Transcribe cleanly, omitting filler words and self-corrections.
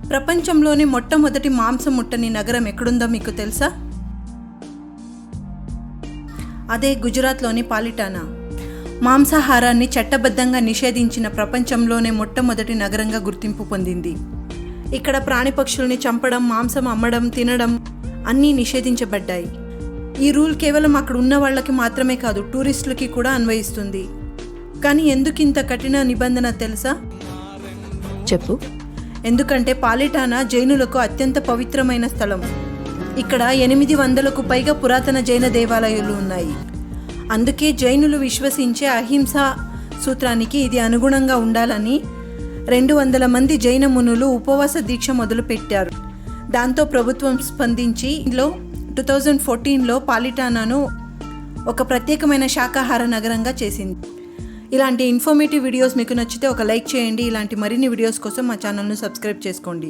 ప్రపంచంలోని మొట్టమొదటి మాంసం ముట్టని నగరం ఎక్కడుందో మీకు తెలుసా? అదే గుజరాత్లోని పాలిటానా. మాంసాహారాన్ని చట్టబద్ధంగా నిషేధించిన ప్రపంచంలోనే మొట్టమొదటి నగరంగా గుర్తింపు పొందింది. ఇక్కడ ప్రాణిపక్షుల్ని చంపడం, మాంసం అమ్మడం, తినడం అన్నీ నిషేధించబడ్డాయి. ఈ రూల్ కేవలం అక్కడ ఉన్న వాళ్ళకి మాత్రమే కాదు, టూరిస్టులకి కూడా అన్వయిస్తుంది. కానీ ఎందుకు ఇంత కఠిన నిబంధన తెలుసా? చెప్పు. ఎందుకంటే పాలిటానా జైనులకు అత్యంత పవిత్రమైన స్థలం. ఇక్కడ 800కు పైగా పురాతన జైన దేవాలయాలు ఉన్నాయి. అందుకే జైనులు విశ్వసించే అహింసా సూత్రానికి ఇది అనుగుణంగా ఉండాలని 200 మంది జైన మునులు ఉపవాస దీక్ష మొదలుపెట్టారు. దాంతో ప్రభుత్వం స్పందించి 2014లో పాలిటానాను ఒక ప్రత్యేకమైన శాకాహార నగరంగా చేసింది. ఇలాంటి ఇన్ఫర్మేటివ్ వీడియోస్ మీకు నచ్చితే ఒక లైక్ చేయండి. ఇలాంటి మరిన్ని వీడియోస్ కోసం మా ఛానల్ను సబ్స్క్రైబ్ చేసుకోండి.